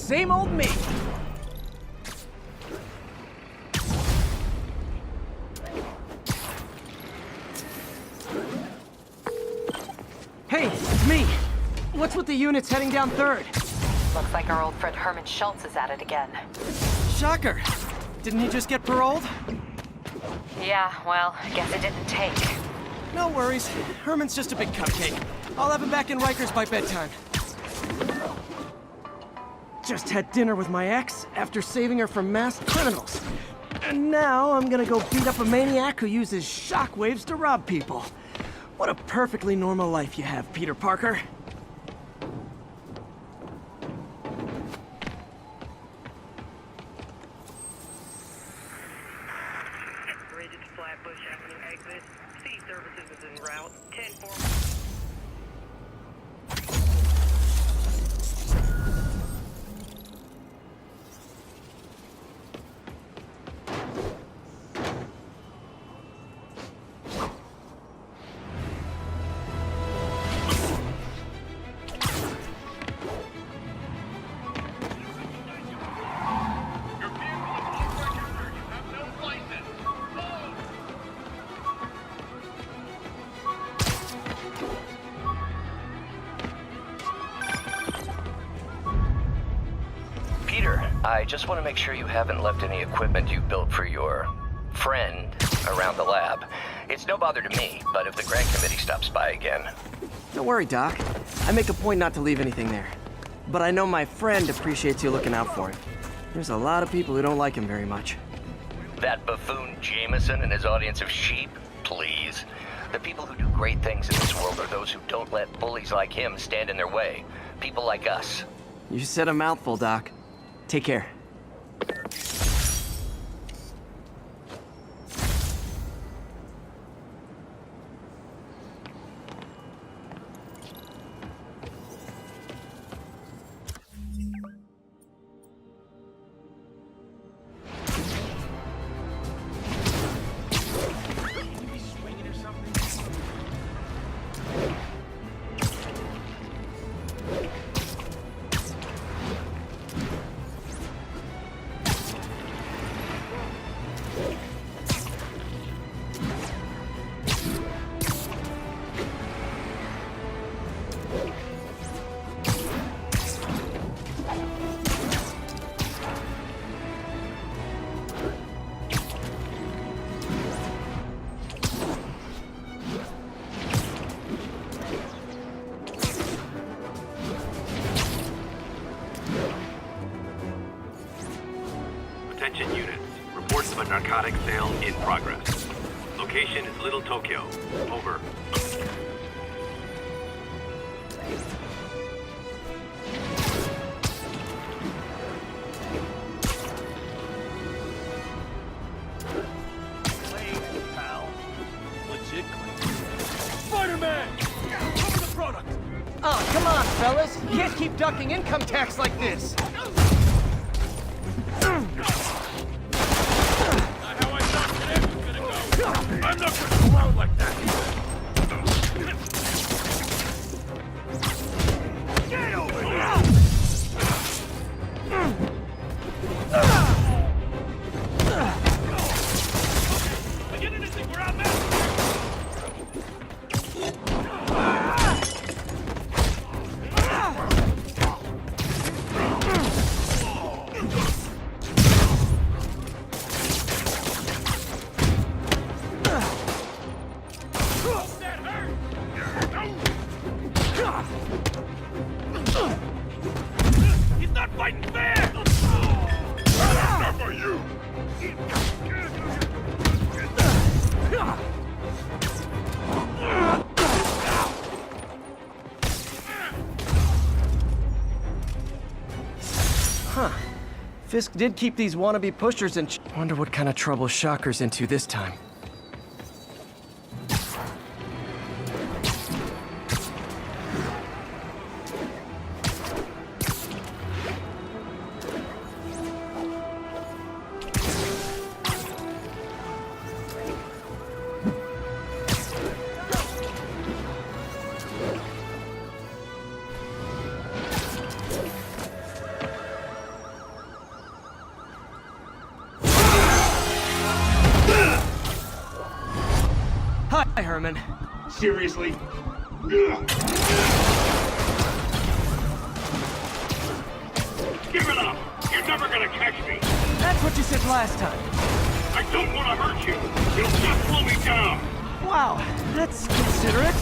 same old me. Hey, it's me. What's with the units heading down 3rd? Looks like our old friend Herman Schultz is at it again. Shocker. Didn't he just get paroled? Yeah, well, I guess it didn't take. No worries. Herman's just a big cupcake. I'll have him back in Rikers by bedtime. Just had dinner with my ex after saving her from masked criminals. And now I'm gonna go beat up a maniac who uses shockwaves to rob people. What a perfectly normal life you have, Peter Parker. Bridge to Flatbush Avenue exit. C services is en route. 10-4. I just want to make sure you haven't left any equipment you built for your friend around the lab. It's no bother to me, but if the grant committee stops by again... Don't worry, Doc. I make a point not to leave anything there. But I know my friend appreciates you looking out for him. There's a lot of people who don't like him very much. That buffoon Jameson and his audience of sheep? Please. The people who do great things in this world are those who don't let bullies like him stand in their way. People like us. You said a mouthful, Doc. Take care. Attention units. Reports of a narcotic sale in progress. Location is Little Tokyo. Over. Legit claim. Spiderman! Cover the product! Oh, come on, fellas. You can't keep ducking income tax like this. Not how I thought today was gonna go. I'm not gonna go out like that. Get over here! Beginning to think we're outmatched. He's not fighting fair! Enough of you! Huh. Fisk did keep these wannabe pushers in Wonder what kind of trouble Shocker's into this time. Hi, Herman. Seriously? Give it up! You're never gonna catch me! That's what you said last time. I don't want to hurt you! You'll just slow me down! Wow, that's considerate.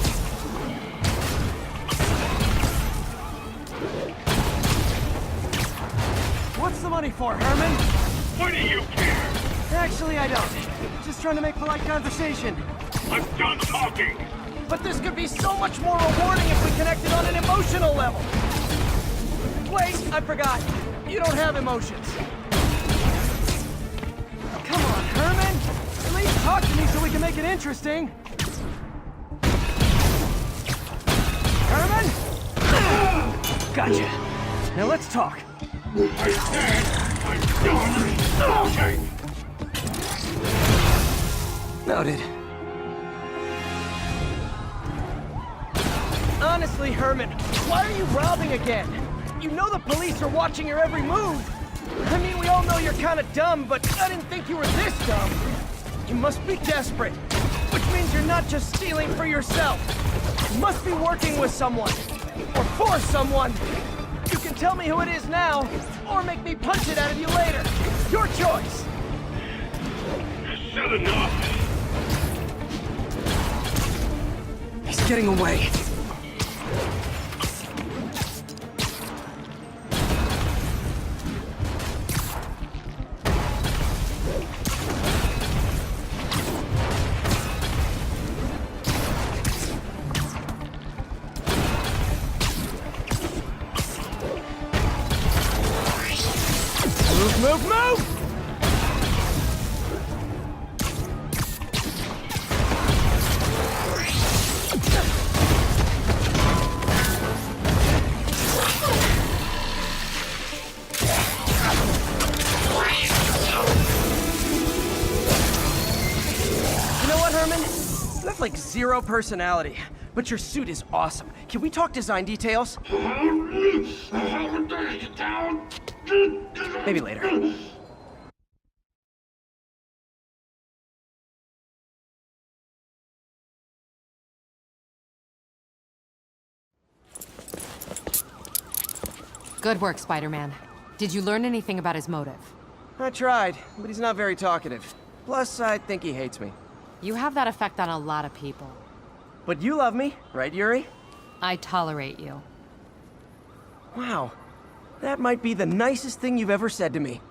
What's the money for, Herman? Why do you care? Actually, I don't. Just trying to make polite conversation. I'm done talking! But this could be so much more rewarding if we connected on an emotional level. Wait, I forgot. You don't have emotions. Come on, Herman. At least talk to me so we can make it interesting. Herman? Gotcha. Now let's talk. I said I'm done talking! Noted. Honestly, Herman, why are you robbing again? You know the police are watching your every move. I mean, we all know you're kind of dumb, but I didn't think you were this dumb. You must be desperate, which means you're not just stealing for yourself. You must be working with someone, or for someone. You can tell me who it is now, or make me punch it out of you later. Your choice. Said enough! He's getting away. Move, move! You know what, Herman? You have like zero personality, but your suit is awesome. Can we talk design details? Maybe later. Good work, Spider-Man. Did you learn anything about his motive? I tried, but he's not very talkative. Plus, I think he hates me. You have that effect on a lot of people. But you love me, right, Yuri? I tolerate you. Wow. That might be the nicest thing you've ever said to me.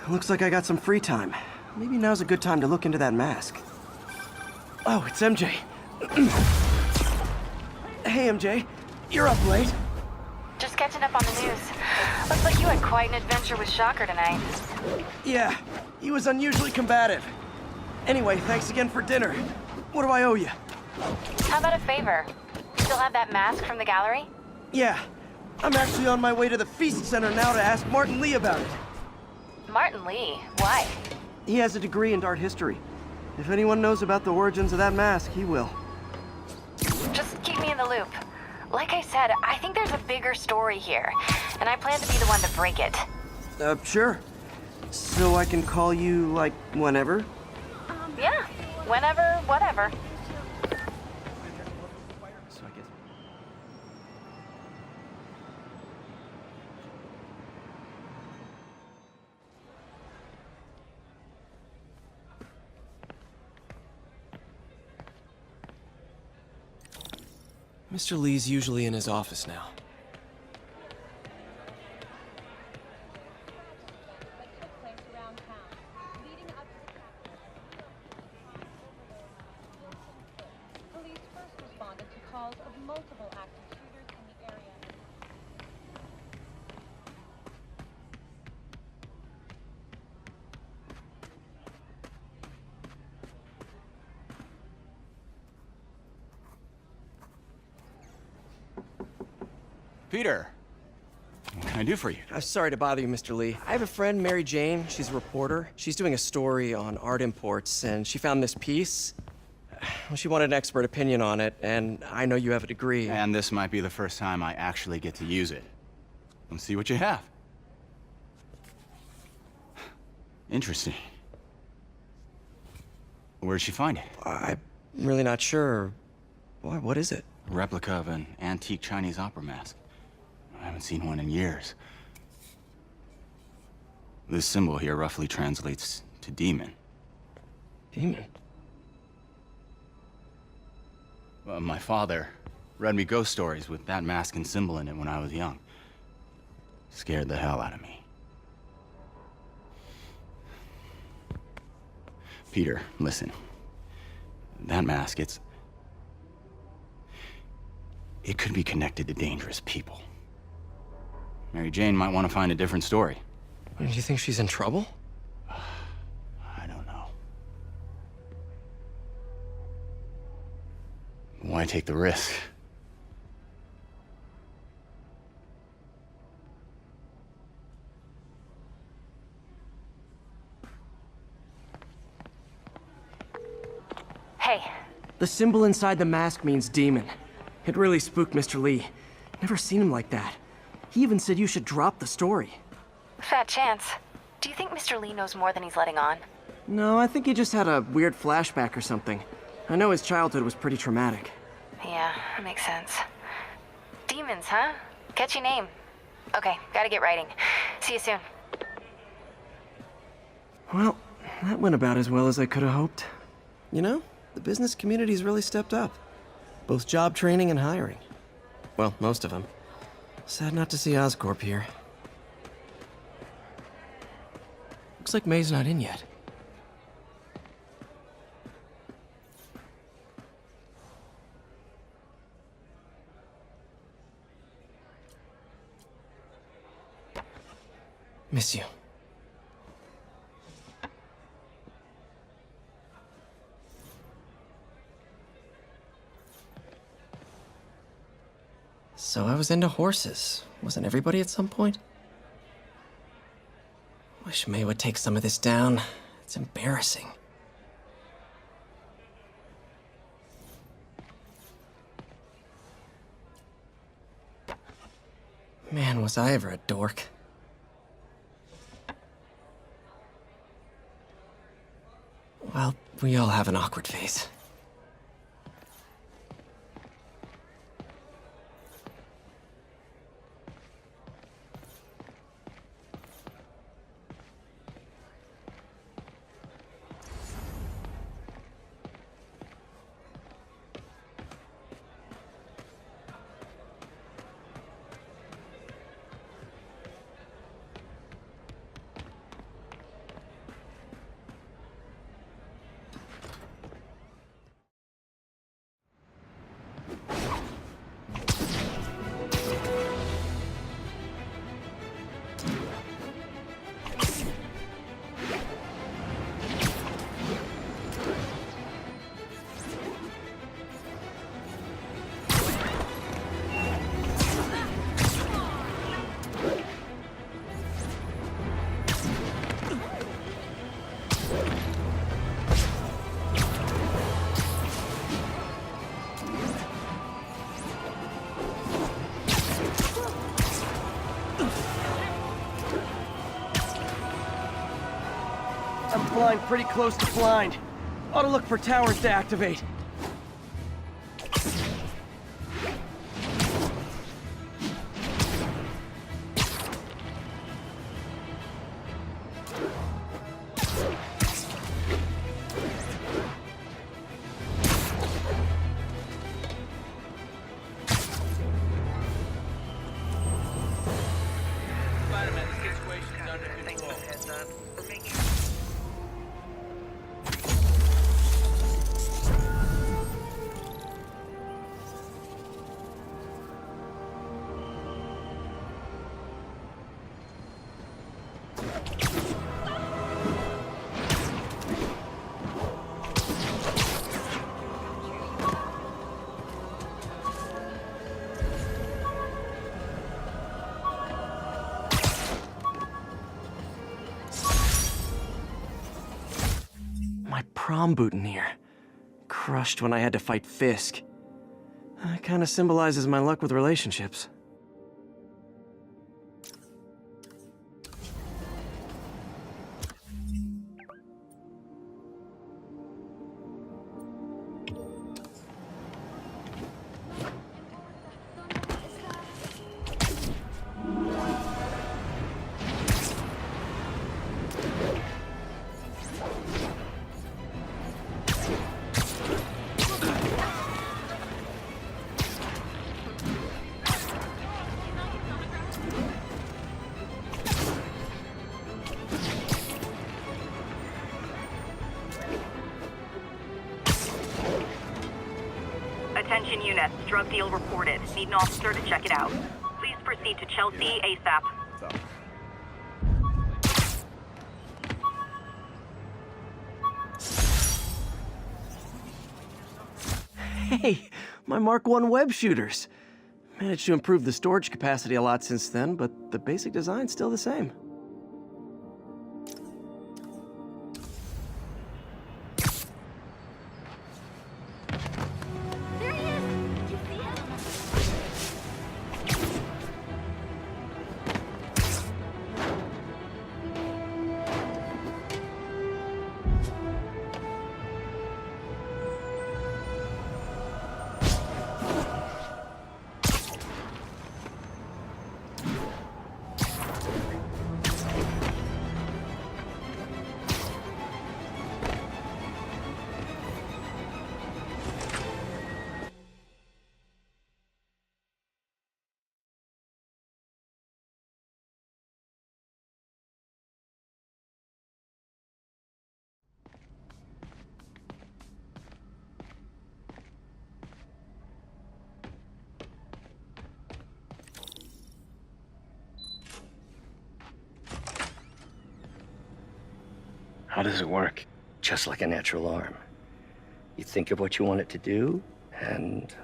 Looks like I got some free time. Maybe now's a good time to look into that mask. Oh, it's MJ. Hey, MJ. You're up late. Just catching up on the news. Looks like you had quite an adventure with Shocker tonight. Yeah, he was unusually combative. Anyway, thanks again for dinner. What do I owe you? How about a favor? Still have that mask from the gallery? Yeah, I'm actually on my way to the Feast Center now to ask Martin Lee about it. Martin Lee? Why? He has a degree in art history. If anyone knows about the origins of that mask, he will. Just keep me in the loop. Like I said, I think there's a bigger story here, and I plan to be the one to break it. Sure. So I can call you, like, whenever? Yeah, whenever, whatever. So I guess... Mr. Lee's usually in his office now. Police first responded to calls of multiple active shooters in the area. Peter, what can I do for you? Sorry to bother you, Mr. Lee. I have a friend, Mary Jane. She's a reporter. She's doing a story on art imports, and she found this piece. Well, she wanted an expert opinion on it, and I know you have a degree. And this might be the first time I actually get to use it. Let's see what you have. Interesting. Where'd she find it? I'm really not sure. Why, what is it? A replica of an antique Chinese opera mask. I haven't seen one in years. This symbol here roughly translates to demon. Demon? My father read me ghost stories with that mask and symbol in it when I was young. Scared the hell out of me. Peter, listen. That mask, it could be connected to dangerous people. Mary Jane might want to find a different story. Do you think she's in trouble? I don't know. Why take the risk? Hey, The symbol inside the mask means demon. It really spooked Mr. Lee. Never seen him like that. He even said you should drop the story. fat chance. Do you think Mr. Lee knows more than he's letting on? No, I think he just had a weird flashback or something. I know his childhood was pretty traumatic. Yeah, that makes sense. Demons, huh? Catchy name. Okay, gotta get writing. See you soon. Well, that went about as well as I could have hoped. You know, the business community's really stepped up. Both job training and hiring. Well, most of them. Sad not to see Oscorp here. Looks like May's not in yet. Miss you. So I was into horses. Wasn't everybody at some point? Wish May would take some of this down. It's embarrassing. Man, was I ever a dork. Well, we all have an awkward phase. I'm flying pretty close to blind. Ought to look for towers to activate. Spiderman, the situation's under Thanks for control. the heads up. We're making... My prom boutonniere. Crushed when I had to fight Fisk. That kind of symbolizes my luck with relationships. Attention units, drug deal reported. Need an officer to check it out. Please proceed to Chelsea ASAP. Hey, my Mark I web shooters. Managed to improve the storage capacity a lot since then, but the basic design's still the same. There he is! Did you see him? How does it work? Just like a natural arm. You think of what you want it to do, and...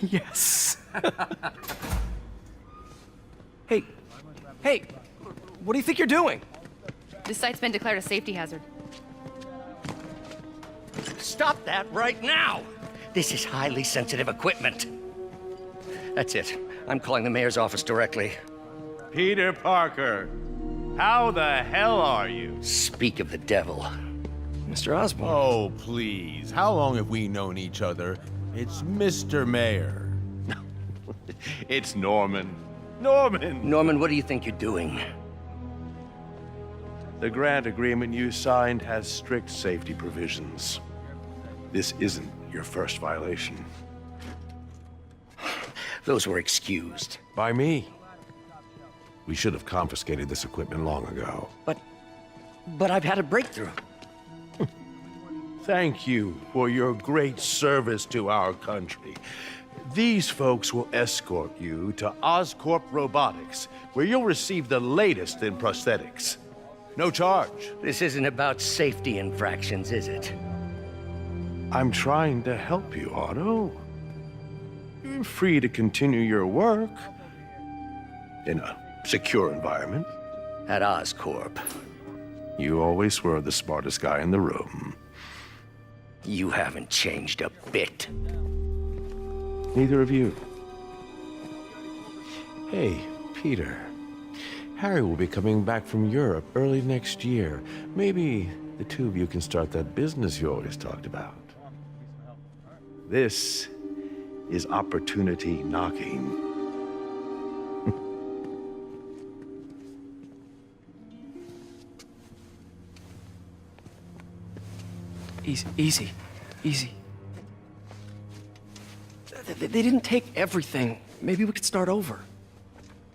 Yes. Hey, what do you think you're doing? This site's been declared a safety hazard. Stop that right now! This is highly sensitive equipment. That's it. I'm calling the mayor's office directly. Peter Parker, how the hell are you? Speak of the devil. Mr. Osborn. Oh, please. How long have we known each other? It's Mr. Mayor. It's Norman. Norman, what do you think you're doing? The grant agreement you signed has strict safety provisions. This isn't your first violation. Those were excused. By me. We should have confiscated this equipment long ago. But I've had a breakthrough. Thank you for your great service to our country. These folks will escort you to Oscorp Robotics, where you'll receive the latest in prosthetics. No charge. This isn't about safety infractions, is it? I'm trying to help you, Otto. You're free to continue your work in a secure environment. At Oscorp. You always were the smartest guy in the room. You haven't changed a bit. Neither of you. Hey, Peter. Harry will be coming back from Europe early next year. Maybe the two of you can start that business you always talked about. This is opportunity knocking. Easy. They didn't take everything. Maybe we could start over.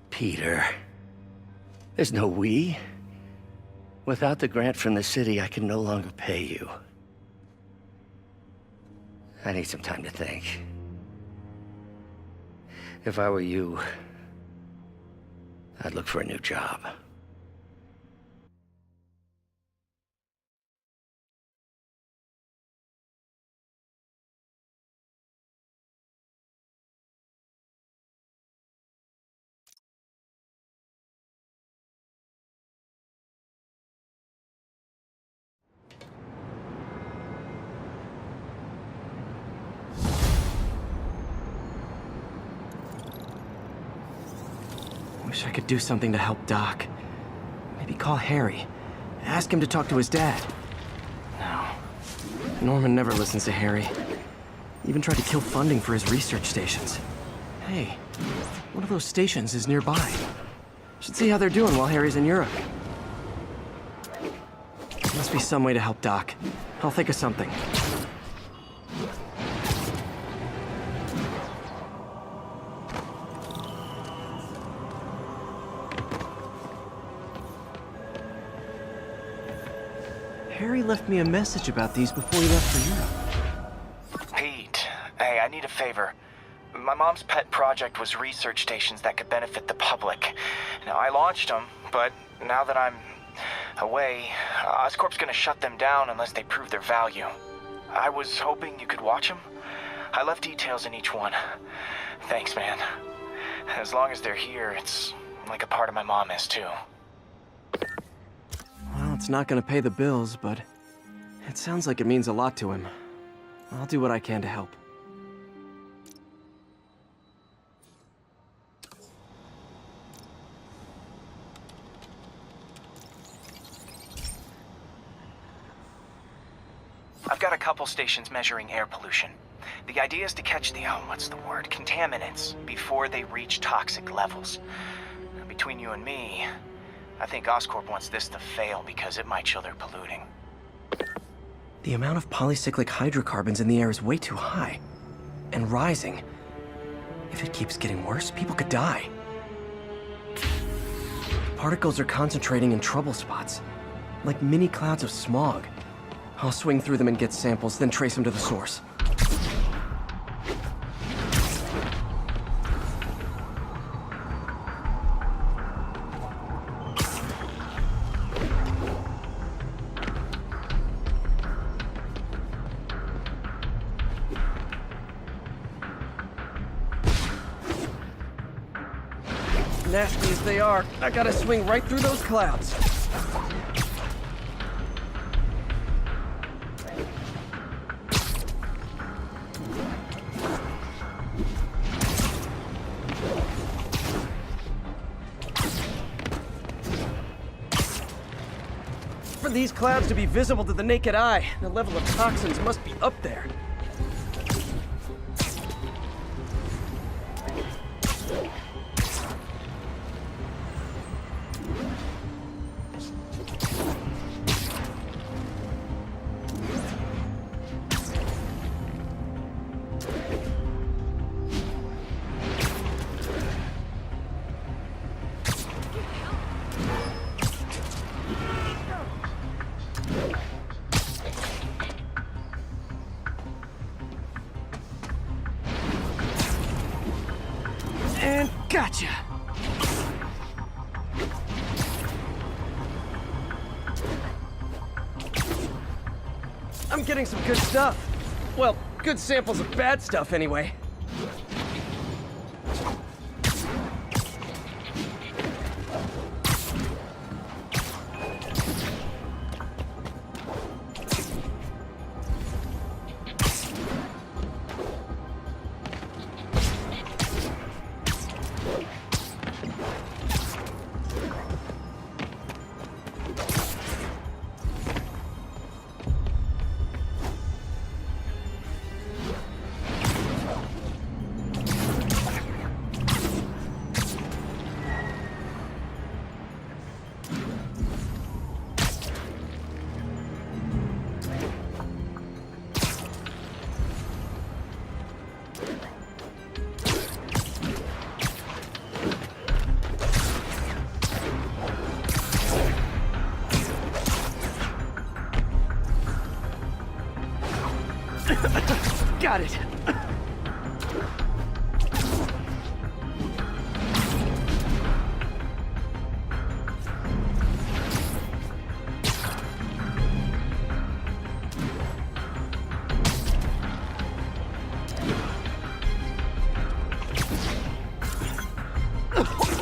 Peter, there's no we. Without the grant from the city, I can no longer pay you. I need some time to think. If I were you, I'd look for a new job. Wish I could do something to help Doc. Maybe call Harry. Ask him to talk to his dad. No. Norman never listens to Harry. Even tried to kill funding for his research stations. Hey, one of those stations is nearby. Should see how they're doing while Harry's in Europe. There must be some way to help Doc. I'll think of something. Harry left me a message about these before he left for Europe. Pete, hey, I need a favor. My mom's pet project was research stations that could benefit the public. Now, I launched them, but now that I'm away, Oscorp's gonna shut them down unless they prove their value. I was hoping you could watch them. I left details in each one. Thanks, man. As long as they're here, it's like a part of my mom is, too. Well, it's not gonna pay the bills, but it sounds like it means a lot to him. I'll do what I can to help. I've got a couple stations measuring air pollution. The idea is to catch the, contaminants before they reach toxic levels. Between you and me, I think Oscorp wants this to fail because it might show they're polluting. The amount of polycyclic hydrocarbons in the air is way too high. And rising. If it keeps getting worse, people could die. Particles are concentrating in trouble spots, like mini clouds of smog. I'll swing through them and get samples, then trace them to the source. Nasty as they are, I gotta swing right through those clouds. For these clouds to be visible to the naked eye, the level of toxins must be up there. And gotcha! I'm getting some good stuff. Well, good samples of bad stuff anyway. Got it.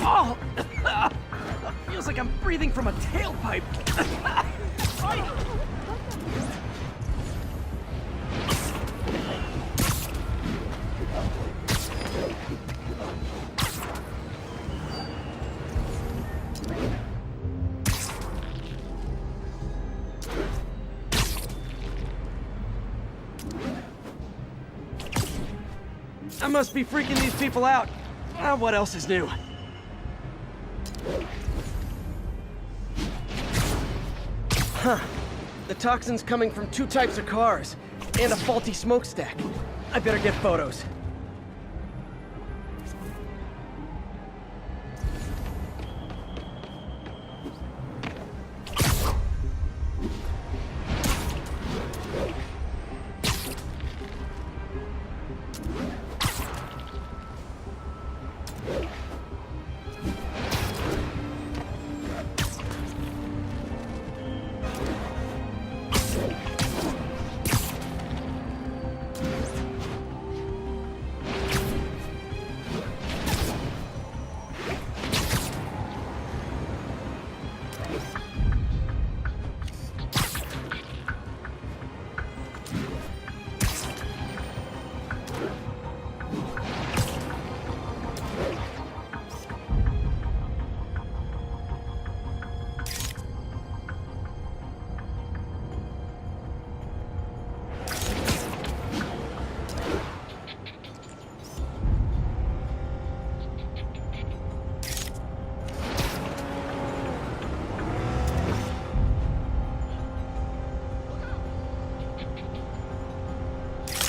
Oh! Feels like I'm breathing from a tailpipe. I must be freaking these people out. What else is new? Huh. The toxin's coming from 2 types of cars, and a faulty smokestack. I better get photos.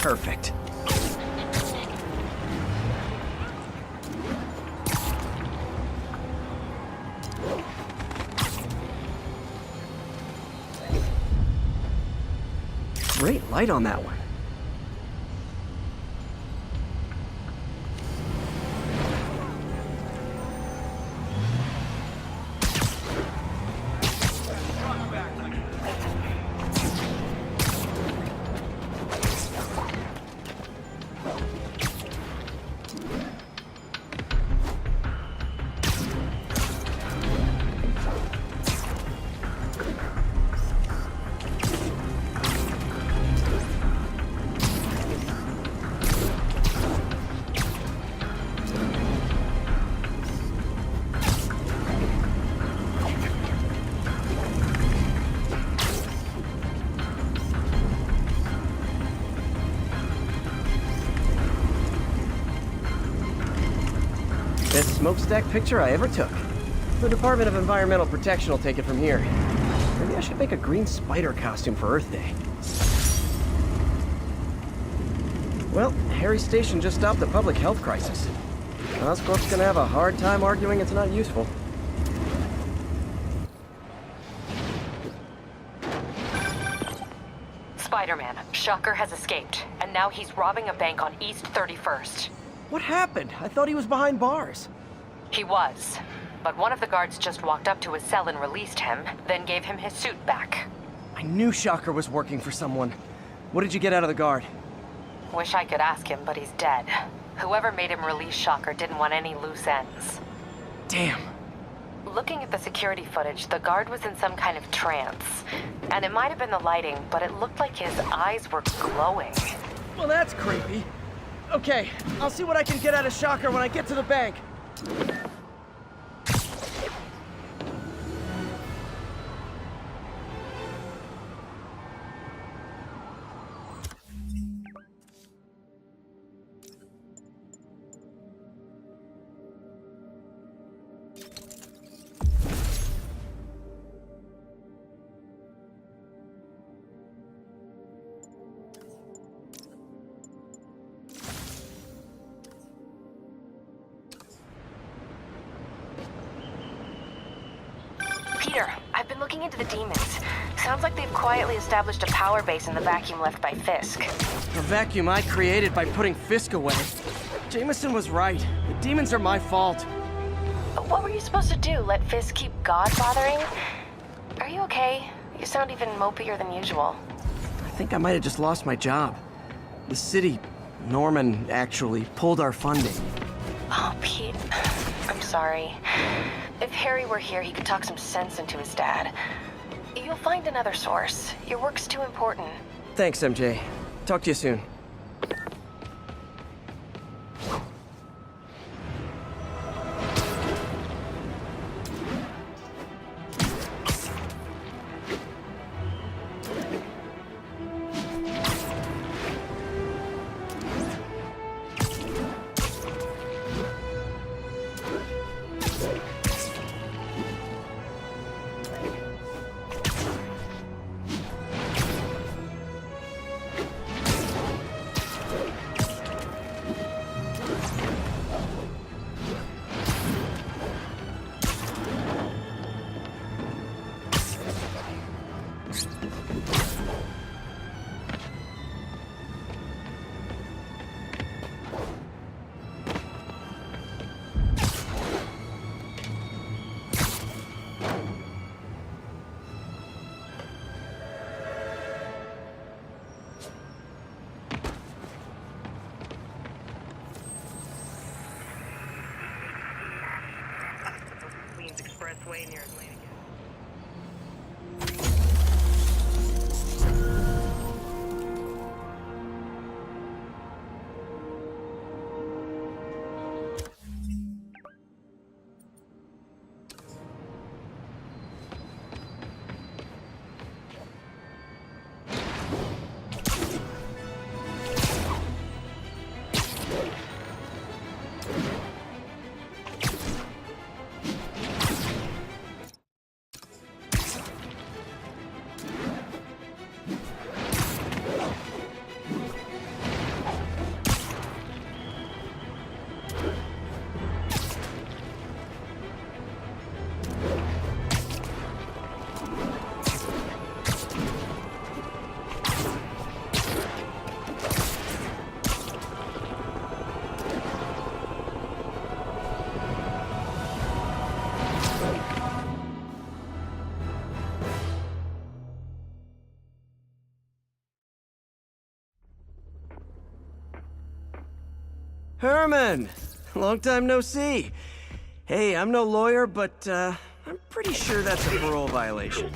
Perfect. Great light on that one. Best smokestack picture I ever took. The Department of Environmental Protection will take it from here. Maybe I should make a green spider costume for Earth Day. Well, Harry's station just stopped the public health crisis. Oscorp's gonna have a hard time arguing it's not useful. Spiderman, Shocker has escaped, and now he's robbing a bank on East 31st. What happened? I thought he was behind bars. He was, but one of the guards just walked up to his cell and released him, then gave him his suit back. I knew Shocker was working for someone. What did you get out of the guard? Wish I could ask him, but he's dead. Whoever made him release Shocker didn't want any loose ends. Damn. Looking at the security footage, the guard was in some kind of trance. And it might have been the lighting, but it looked like his eyes were glowing. Well, that's creepy. Okay, I'll see what I can get out of Shocker when I get to the bank. Peter, I've been looking into the demons. Sounds like they've quietly established a power base in the vacuum left by Fisk. The vacuum I created by putting Fisk away. Jameson was right. The demons are my fault. What were you supposed to do? Let Fisk keep God bothering? Are you okay? You sound even mopier than usual. I think I might have just lost my job. The city, Norman, actually, pulled our funding. Oh, Pete. I'm sorry. If Harry were here, he could talk some sense into his dad. You'll find another source. Your work's too important. Thanks, MJ. Talk to you soon. Queens Expressway near Atlantic. Herman! Long time no see. Hey, I'm no lawyer, but I'm pretty sure that's a parole violation.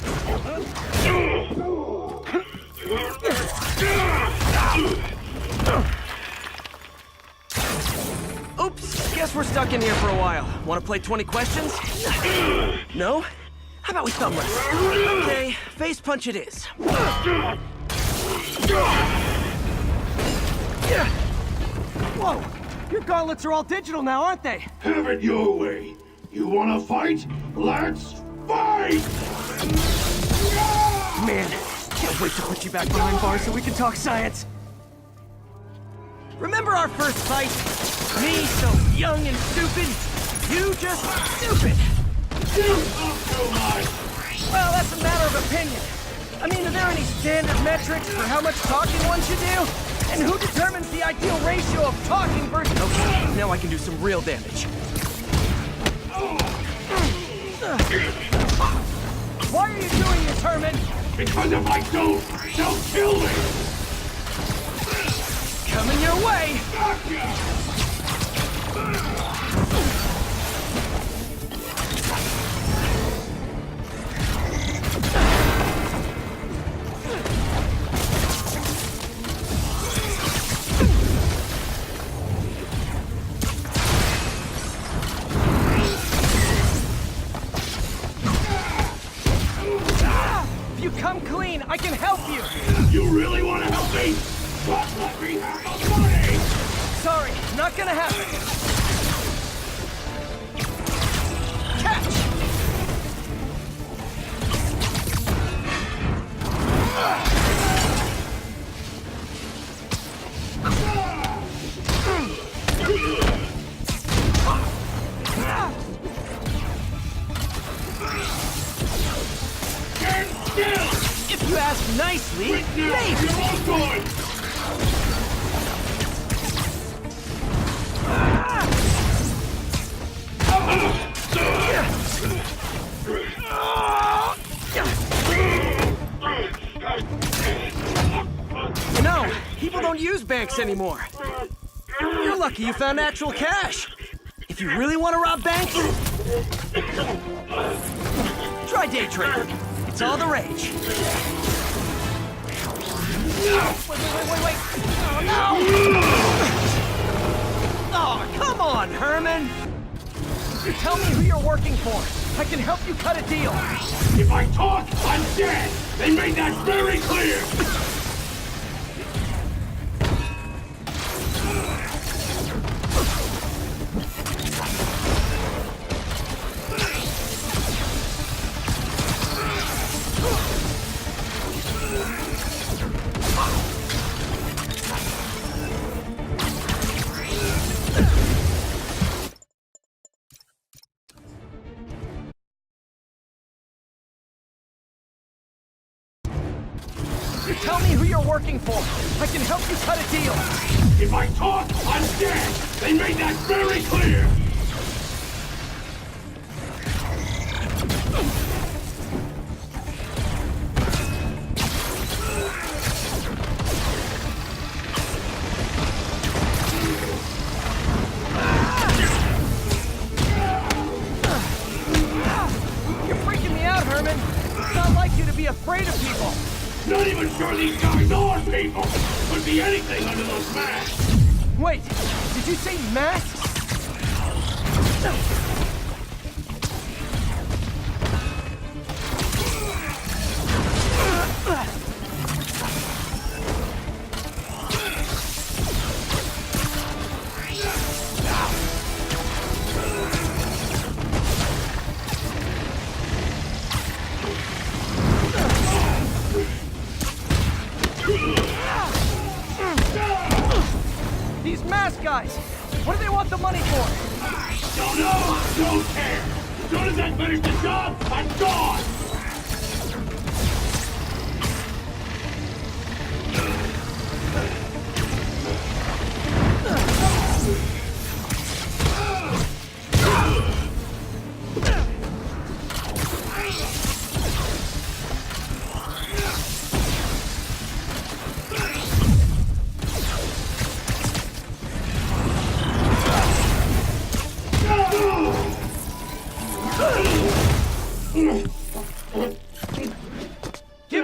Oops, guess we're stuck in here for a while. Want to play 20 questions? No? How about we thumb wrestle? Okay, face punch it is. Whoa! Your gauntlets are all digital now, aren't they? Have it your way. You wanna fight? Let's fight! Man, can't wait to put you back behind bars so we can talk science. Remember our first fight? Me so young and stupid, you just stupid. You talk too much! Well, that's a matter of opinion. I mean, are there any standard metrics for how much talking one should do? And who determines the ideal ratio of talking versus... Okay, now I can do some real damage. Why are you doing this, Herman? Because if I don't, they'll kill me! Coming your way! If you come clean, I can help you! You really want to help me? But let me have the money! Sorry, not gonna happen. Catch! Stand still! If you ask nicely, Right now, maybe. you're all going! No, people don't use banks anymore. You're lucky you found actual cash. If you really want to rob banks, try day trading. It's all the rage. Wait. Oh, no! Oh, come on, Herman! Tell me who you're working for. I can help you cut a deal. If I talk, I'm dead! They made that very clear! Tell me who you're working for. I can help you cut a deal. If I talk, I'm dead! They made that very clear! You're freaking me out, Herman. It's not like you to be afraid of people. Not even sure these guys are people! Could be anything under those masks! Wait, did you say masks? These mask guys, what do they want the money for? Don't know! Don't care! As soon as I finish the job, I'm gone!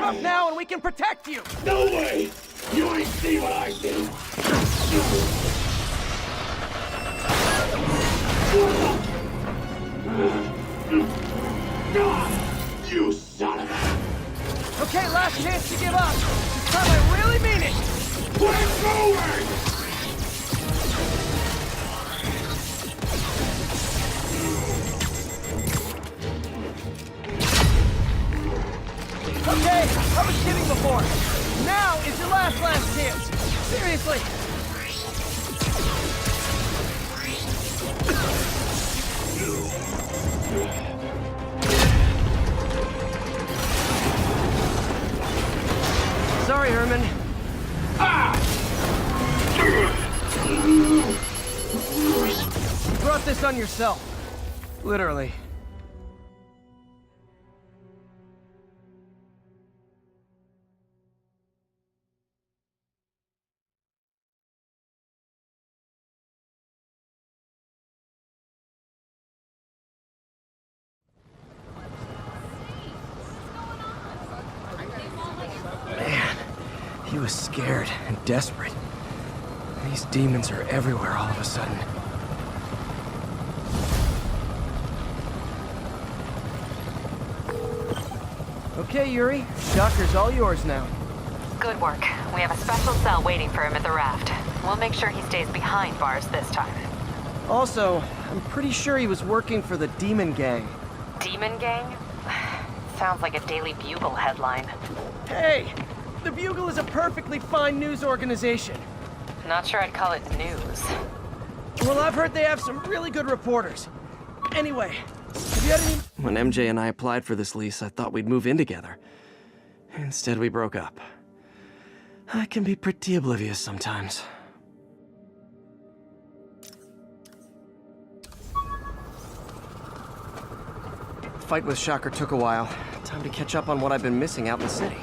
up now and we can protect you! No way! You ain't see what I see! You son of a... Okay, last chance to give up. This time I really mean it! We're going! Okay, I was kidding before. Now is your last chance. Seriously. Sorry, Herman. You brought this on yourself. Literally. Man, he was scared and desperate. These demons are everywhere all of a sudden. Okay, Yuri. Shocker's all yours now. Good work. We have a special cell waiting for him at the raft. We'll make sure he stays behind bars this time. Also, I'm pretty sure he was working for the Demon Gang. Demon Gang? Sounds like a Daily Bugle headline. Hey! The Bugle is a perfectly fine news organization. Not sure I'd call it news. Well, I've heard they have some really good reporters. Anyway, have you had any... When MJ and I applied for this lease, I thought we'd move in together. Instead, we broke up. I can be pretty oblivious sometimes. The fight with Shocker took a while. Time to catch up on what I've been missing out in the city.